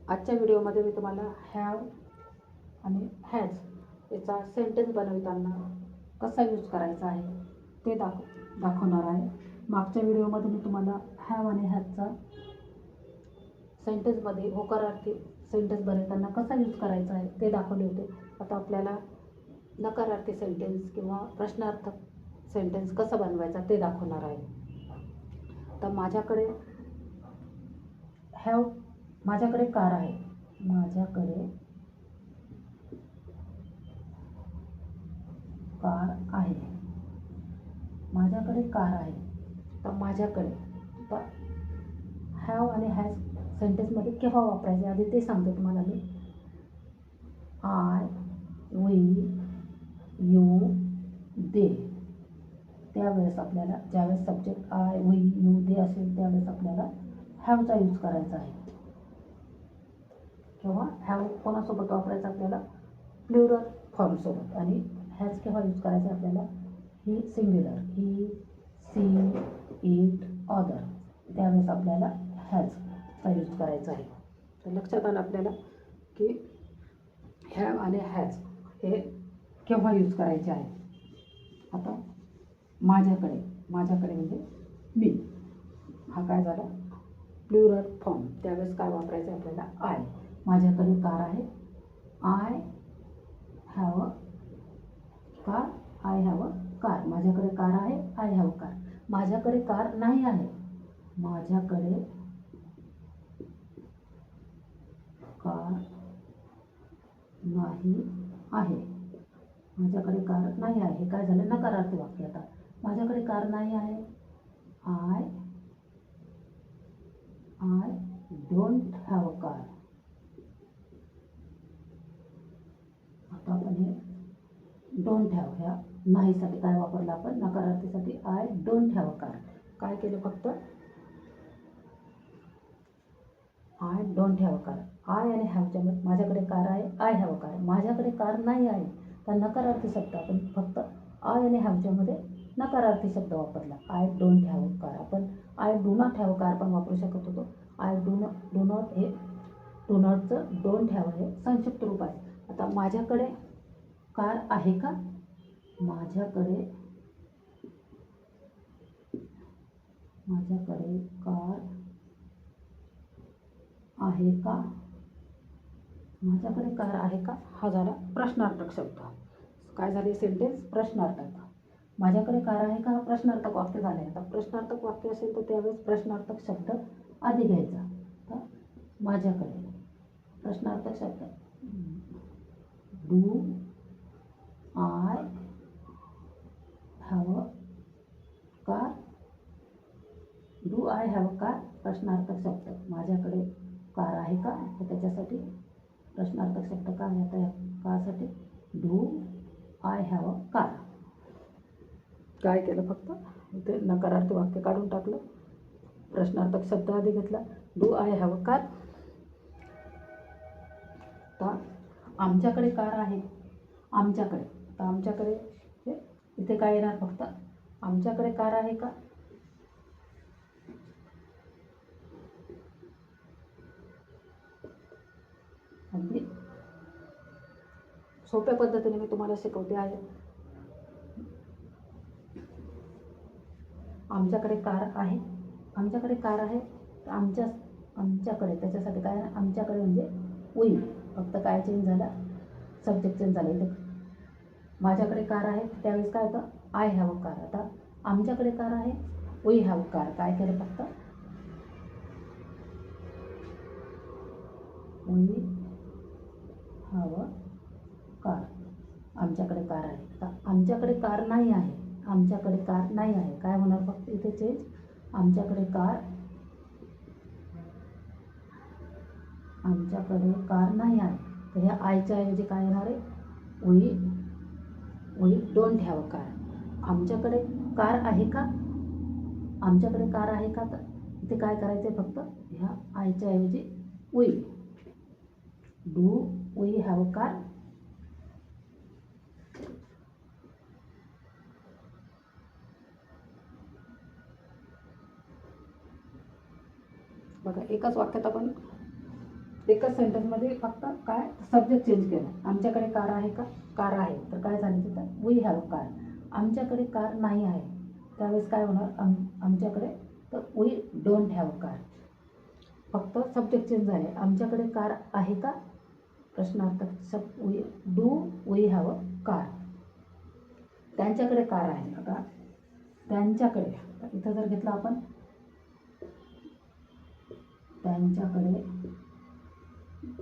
आजच्या व्हिडिओमध्ये मी तुम्हाला हॅव आणि हॅज याचा सेंटेन्स बनवताना कसा यूज करायचा आहे ते दाखवणार आहे. मागच्या व्हिडिओमध्ये मी तुम्हाला हॅव आणि हॅजचा सेंटेन्समध्ये होकारार्थी सेंटेन्स बनवताना कसा यूज करायचा आहे ते दाखवले होते. आता आपल्याला नकारार्थी सेंटेन्स किंवा प्रश्नार्थक सेंटेन्स कसा बनवायचा ते दाखवणार आहे. तर माझ्याकडे कार आहे. माझ्याकडे कार आहे. माझ्याकडे कार आहे. तर माझ्याकडे तर हॅव आणि हॅज सेंटेन्समध्ये केव्हा वापरायचे आधी ते सांगतो तुम्हाला मी. आय, वी, यू, दे. त्यावेळेस आपल्याला ज्यावेळेस सब्जेक्ट आय, वी, यू, दे असेल त्यावेळेस आपल्याला हॅवचा यूज करायचा आहे. किंवा हॅव कोणासोबत वापरायचा आपल्याला प्लुरल फॉर्मसोबत. आणि हॅज केव्हा यूज करायचा आपल्याला ही singular, he, she, it, other. त्यावेळेस आपल्याला हॅजचा यूज करायचा आहे. तर लक्षात आलं आपल्याला की हॅव आणि हॅज हे केव्हा यूज करायचे आहे. आता माझ्याकडे म्हणजे मी, हा काय झाला प्लुरल फॉर्म. त्यावेळेस काय वापरायचं आपल्याला आय. माझ्याकडे कार आहे. I have a car. I have a car. माझ्याकडे कार आहे. I have car. माझ्याकडे कार नाही आहे. माझ्याकडे कार नाही आहे. माझ्याकडे कार नाही आहे. हे काय झालं नकारार्थी वाक्य. आता माझ्याकडे कार नाही आहे. I don't have a car. आता आपण हे डोंट हॅव ह्या नाहीसाठी काय वापरलं आपण नकारार्थीसाठी I don't have a car. काय केलं फक्त I don't have a car. I आणि हॅवच्या मध्ये माझ्याकडे कार आहे. I have a car. माझ्याकडे कार नाही आहे. तर नकारार्थी शब्द आपण फक्त आय आणि हॅवच्या मध्ये नकारार्थी शब्द वापरला. I don't have a car. आपण I do not have a car पण वापरू शकत होतो. आय डू नॉट हे डू नॉटचं डोंट हॅव हे संक्षिप्त रूप आहे. आता माझ्याकडे कार आहे का. माझ्याकडे कार आहे का. माझ्याकडे कार आहे का हा झाला प्रश्नार्थक शब्द. काय झाले सेंटेन्स प्रश्नार्थक. माझ्याकडे कार आहे का हा प्रश्नार्थक वाक्य झाले. आता प्रश्नार्थक वाक्य असेल तर त्यावेळेस प्रश्नार्थक शब्द आधी घ्यायचा. तर माझ्याकडे प्रश्नार्थक शब्द do I have a car. Do I have a car प्रश्नार्थक शब्द. माझ्याकडे कार आहे का तर त्याच्यासाठी प्रश्नार्थक शब्द काय आहे. आता या कारसाठी do I have a car. काय केलं फक्त इथे नकारार्थी वाक्य काढून टाकलं. प्रश्नार्थक शब्द आधी घेतला. Do I have a car. तर आमच्याकडे कार आहे. आमच्याकडे तर आमच्याकडे इथे काय येणार फक्त आमच्याकडे कार आहे का. अगदी सोप्या पद्धतीने मी तुम्हाला शिकवते आहे. आमच्याकडे कार आहे. आमच्याकडे कार आहे. आमच्याकडे त्याच्यासाठी काय आमच्याकडे म्हणजे वी. फक्त काय चेंज झाला सब्जेक्ट चेंज झाला. इथे माझ्याकडे कार आहे त्यावेळेस काय होतं आय हॅव अ कार. आता आमच्याकडे कार आहे. We have a car. काय केलं फक्त वी हॅव अ कार. आमच्याकडे कार आहे. आता आमच्याकडे कार नाही आहे. आमच्याकडे कार नाही आहे. काय होणार फक्त इथे चेंज आमच्याकडे कार नाही आहे. तर ह्या आयच्या ऐवजी काय येणार आहे we don't have a car. आमच्याकडे कार आहे का. आमच्याकडे कार आहे का तर इथे काय करायचं आहे फक्त ह्या आयच्या ऐवजी we. Do we have a car. बघा एकाच वाक्यात आपण एकच सेंटेन्समध्ये फक्त काय सब्जेक्ट चेंज केलं. आमच्याकडे कार आहे का, कार आहे, तर काय झालं तिथं वी हॅव कार. आमच्याकडे कार नाही आहे त्यावेळेस काय होणार, आमच्याकडे, तर वी डोंट हॅव कार. फक्त सब्जेक्ट चेंज झाले. आमच्याकडे कार आहे का, प्रश्नार्थक वी हॅव कार. त्यांच्याकडे कार आहे का, त्यांच्याकडे, इथं जर घेतलं आपण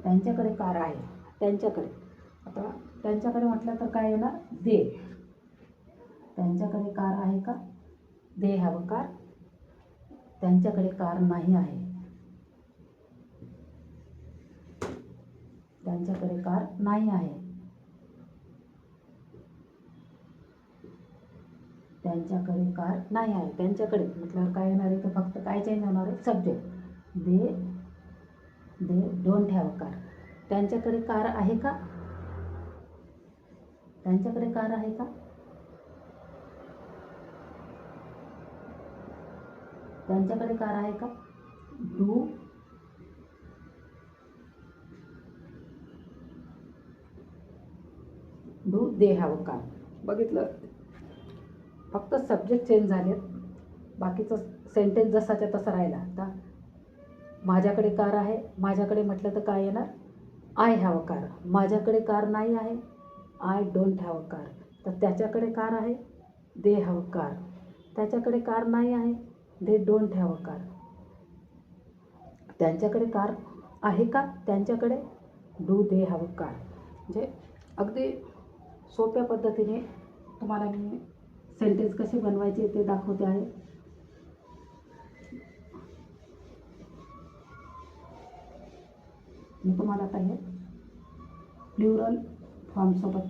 त्यांच्याकडे कार आहे, त्यांच्याकडे, आता त्यांच्याकडे म्हटलं तर काय येणार, दे. त्यांच्याकडे कार आहे का, दे हॅव कार. त्यांच्याकडे कार नाही आहे, त्यांच्याकडे कार नाही आहे. त्यांच्याकडे कार नाही आहे. त्यांच्याकडे म्हटल्यावर काय येणार आहे, तर फक्त काय चेंज होणार आहे, subject. They don't have car. त्यांच्याकडे कार आहे का, त्यांच्याकडे कार आहे का, त्यांच्याकडे कार आहे का. Do they have car. बघितलं, फक्त सब्जेक्ट चेंज झालेत, बाकीचं सेंटेन्स जसाच्या तसा राहिला. आता माझ्याकडे कार आहे, माझ्याकडे म्हटलं तर काय येणार, आय हॅव कार. माझ्याकडे कार नाही आहे, आय डोंट हॅव कार. तर त्याच्याकडे कार आहे, दे हॅव कार. त्याच्याकडे कार नाही आहे, दे डोंट हॅव कार. त्यांच्याकडे कार आहे का, त्यांच्याकडे, डू दे हॅव कार. म्हणजे अगदी सोप्या पद्धतीने तुम्हाला मी सेंटेन्स कसे बनवायचे ते दाखवते आहे. मी तुम्हाला आता हे प्लुरल फॉर्मसोबत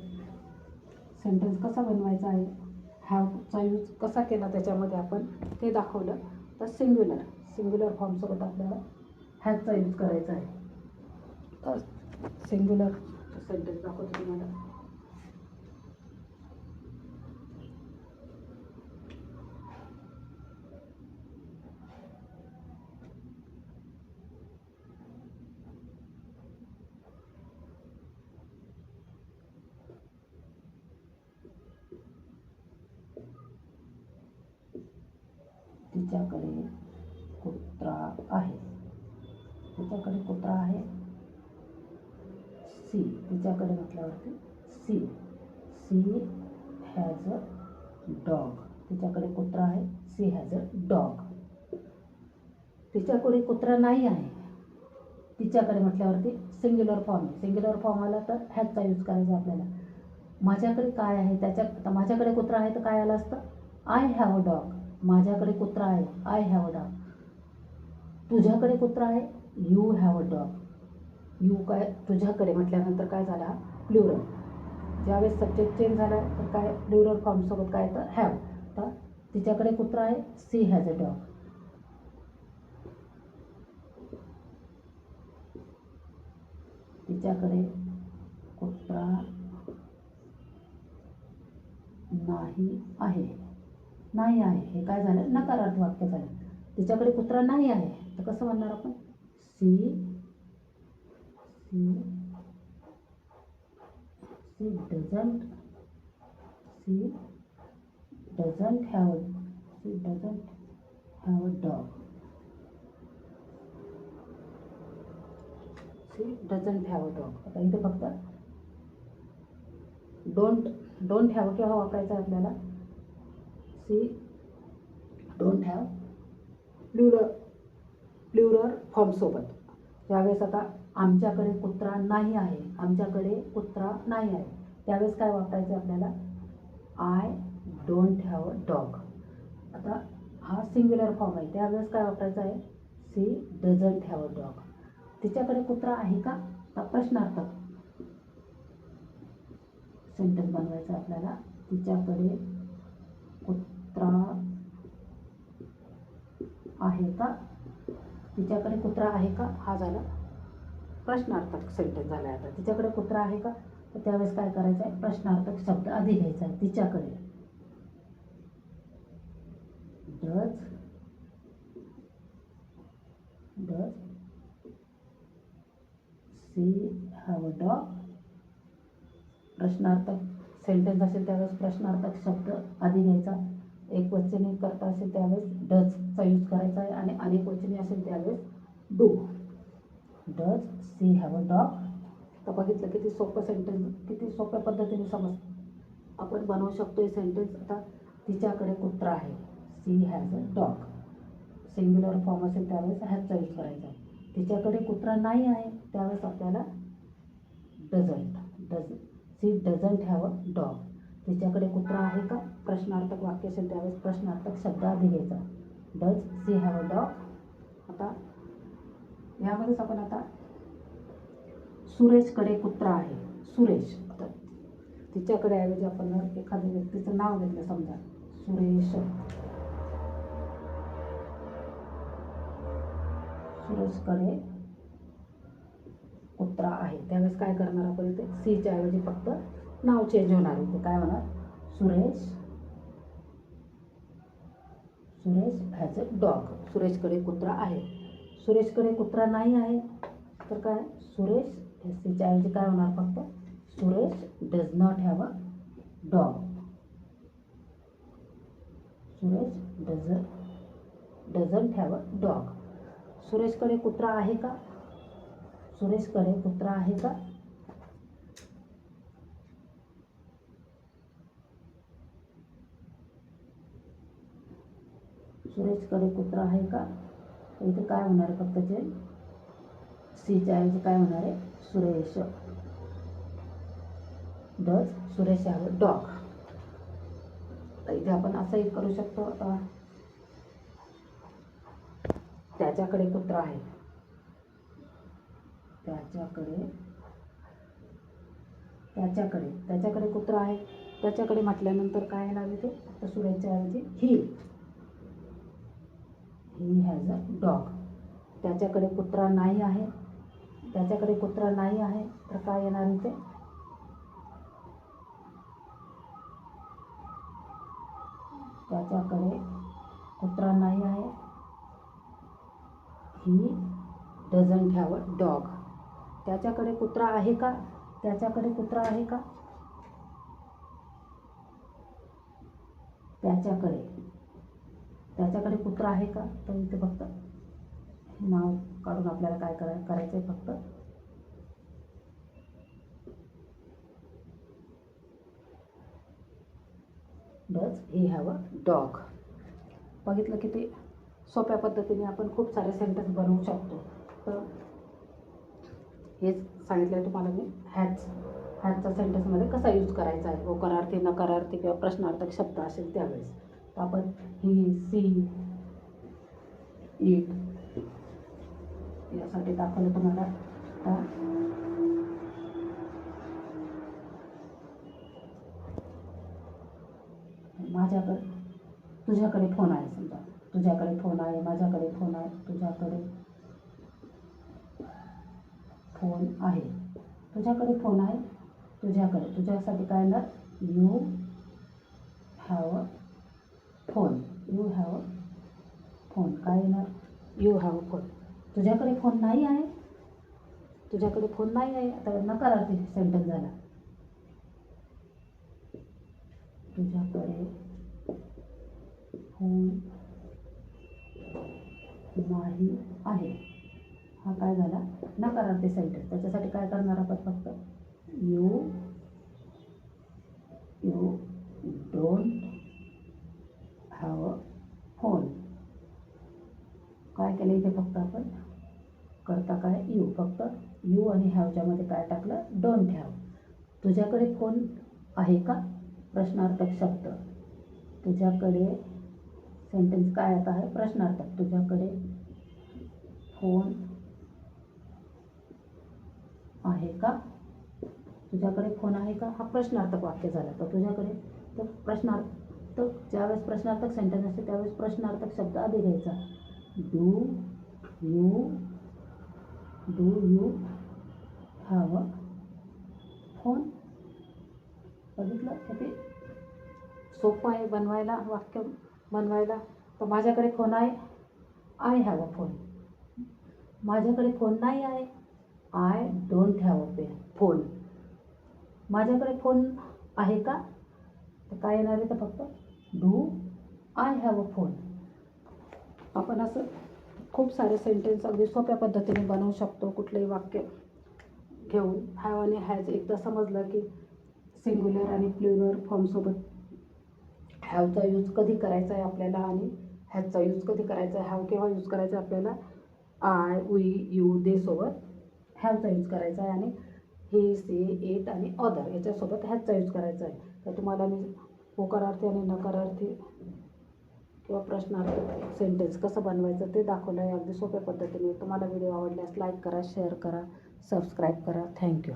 सेंटेन्स कसा बनवायचा आहे, हॅवचा यूज कसा केला त्याच्यामध्ये आपण ते दाखवलं. तर सिंग्युलर फॉर्मसोबत आपल्याला हॅजचा यूज करायचा आहे. तर सिंग्युलर सेंटेन्स दाखवतो तुम्हाला. तिच्याकडे कुत्रा आहे. तिच्याकडे कुत्रा आहे, सी. तिच्याकडे म्हटल्यावरती सी हॅज अ डॉग. तिच्याकडे कुत्रा आहे, सी हॅज अ डॉग. तिच्याकडे कुत्रा नाही आहे, तिच्याकडे म्हटल्यावरती सिंग्युलर फॉर्म आहे. सिंग्युलर फॉर्म आला तर हॅजचा यूज करायचा आपल्याला. माझ्याकडे काय आहे, आता माझ्याकडे कुत्रा आहे तर काय आलं असतं, आय हॅव अ डॉग. माझ्याकडे कुत्रा आहे, आय हॅव अ डॉग. तुझ्याकडे कुत्रा आहे, you have a dog. You काय, तुझ्याकडे म्हटल्यानंतर काय झाला, प्लुरल. ज्यावेळेस सब्जेक्ट चेंज झाला तर काय प्लुरल फॉर्मसोबत काय तर हॅव. तर तिच्याकडे कुत्रा आहे, सी हॅज अ डॉग. तिच्याकडे कुत्रा नाही आहे, हे काय झालं, नकारार्थी वाक्य झालं. तिच्याकडे कुत्रा नाही आहे तर कसं म्हणणार आपण, she doesn't have a dog. She doesn't have a dog. आता इथे फक्त डोंट हॅव केव्हा वापरायचं आहे आपल्याला, सी डोंट हॅव प्लुरल फॉर्मसोबत. ज्यावेळेस आता आमच्याकडे कुत्रा नाही आहे, त्यावेळेस काय वापरायचं आपल्याला, I don't have a dog. आता हा सिंग्युलर फॉर्म आहे, त्यावेळेस काय वापरायचं आहे, she doesn't have a dog. तिच्याकडे कुत्रा आहे का, तर प्रश्नार्थक सेंटेन्स बनवायचं आपल्याला. तिच्याकडे कुत्रा आहे का, तिच्याकडे कुत्रा आहे का, हा झाला प्रश्नार्थक सेंटेन्स झाला. आता तिच्याकडे कुत्रा आहे का, तर त्यावेळेस काय करायचं आहे, प्रश्नार्थक शब्द आधी घ्यायचा आहे. तिच्याकडे does, she have a dog. प्रश्नार्थक सेंटेन्स असेल त्यावेळेस प्रश्नार्थक शब्द आधी घ्यायचा. एकवचनी करता असेल त्यावेळेस डजचा यूज करायचा आहे आणि अनेकवचनी असेल त्यावेळेस do. Does she have a dog. तर बघितलं किती सोपं सेंटेन्स, किती सोप्या पद्धतीने आपण बनवू शकतो हे सेंटेन्स. आता तिच्याकडे कुत्रा आहे. She has a dog. Singular form असेल त्यावेळेस हॅजचा यूज करायचा. तिच्याकडे कुत्रा नाही आहे त्यावेळेस आपल्याला she doesn't have a dog. तिच्याकडे कुत्रा आहे का प्रश्नार्थक वाक्य असेल त्यावेळेस प्रश्नार्थक शब्द आधी घ्यायचा. Does she have a dog. आता यामध्येच आपण आता सुरेशकडे कुत्रा आहे. सुरेश. आता तिच्याकडे ऐवजी आपण एखाद्या व्यक्तीचं नाव घेतलं, समजा सुरेशकडे कुत्रा आहे. त्यावेळेस काय करणार आपण इथे सीच्या ऐवजी फक्त नाव चेंज होणार. इथे काय होणार सुरेश हॅज अ डॉग. सुरेशकडे कुत्रा आहे. सुरेशकडे कुत्रा नाही आहे तर काय सुरेश सीच्या ऐवजी काय होणार फक्त Suresh does not have a dog. Suresh doesn't have a dog. सुरेशकडे कुत्रा आहे का. सुरेशकडे कुत्रा आहे का. सुरेशकडे कुत्रा आहे का. तर इथे काय होणार आहे फक्त ते सीच्या ऐवजी काय होणार आहे Suresh. Does Suresh have a dog. तर इथे आपण असंही करू शकतो. त्याच्याकडे कुत्रा आहे. त्याच्याकडे कुत्रा आहे. त्याच्याकडे म्हटल्यानंतर काय येणार इथे फक्त सुरेशच्या ऐवजी ही हॅज अ डॉग. त्याच्याकडे कुत्रा नाही आहे. त्याच्याकडे कुत्रा नाही आहे तर काय येणार इथे त्याच्याकडे कुत्रा नाही आहे. He doesn't have a dog. त्याच्याकडे कुत्रा आहे का. त्याच्याकडे कुत्रा आहे का. त्याच्याकडे कुत्रा आहे का. तर इथे फक्त नाव काढून आपल्याला काय करायचं आहे फक्त does he have a dog. बघितलं की ते सोप्या पद्धतीने आपण खूप सारे सेंटेन्स बनवू शकतो. तर हेच सांगितलं आहे तुम्हाला मी हॅजचा सेंटेन्समध्ये कसा यूज करायचा आहे. होकारार्थी नकारार्थी किंवा प्रश्नार्थक शब्द असेल त्यावेळेस. तर आपण ही सी इट यासाठी दाखवलं तुम्हाला. तुझ्याकडे फोन आहे. समजा तुझ्याकडे फोन आहे, माझ्याकडे फोन आहे, तुझ्याकडे फोन आहे. तुझ्याकडे फोन आहे. तुझ्यासाठी काय येणार यू हॅव अ फोन. काय येणार यू हॅव अ फोन. तुझ्याकडे फोन नाही आहे. आता नकारार्थी सेंटेन्स झाला. तुझ्याकडे फोन नाही आहे हा काय झाला नकारार्थी सेंटेन्स. त्याच्यासाठी काय करणार आपण फक्त you don't have a phone. काय केलं इथे फक्त आपण करता काय यू फक्त यू आणि हॅवच्या मध्ये काय टाकलं डोंट हॅव. तुझ्याकडे फोन आहे का प्रश्नार्थक शब्द. तुझ्याकडे सेंटेन्स काय आता आहे प्रश्नार्थक. तुझ्याकडे फोन आहे का. तुझ्याकडे फोन आहे का हा प्रश्नार्थक वाक्य झाला. तर तुझ्याकडे तर प्रश्नार्थक ज्यावेळेस प्रश्नार्थक सेंटेन्स असते त्यावेळेस प्रश्नार्थक शब्द आधी घ्यायचा. Do you have a phone. बघितलं किती सोपं आहे बनवायला वाक्य बनवायला. तर माझ्याकडे फोन आहे. I have a phone. माझ्याकडे फोन नाही आहे. I don't have a phone. माझ्याकडे फोन आहे का? तर काय येणार आहे? तर फक्त do I have a phone. आपण असं खूप सारे सेंटेन्स अगदी सोप्या पद्धतीने बनवू शकतो. कुठलंही वाक्य घेऊन हॅव आणि हॅज एकदा समजलं की सिंग्युलर आणि प्लुरल फॉर्मसोबत हॅवचा यूज कधी करायचा आहे आपल्याला आणि हॅजचा यूज कधी करायचा आहे. हॅव केव्हा यूज करायचा आहे आपल्याला? आय, वी, यू, दे सोबत हॅवचा यूज करायचा आहे आणि ही, सी, इट आणि अदर याच्यासोबत हॅजचा यूज करायचा आहे. तर तुम्हाला मी होकारार्थी आणि नकारार्थी किंवा प्रश्नार्थी सेंटेन्स कसं बनवायचं ते दाखवलं आहे अगदी सोप्या पद्धतीने. तुम्हाला व्हिडिओ आवडल्यास लाईक करा, शेअर करा, सबस्क्राईब करा. थँक्यू.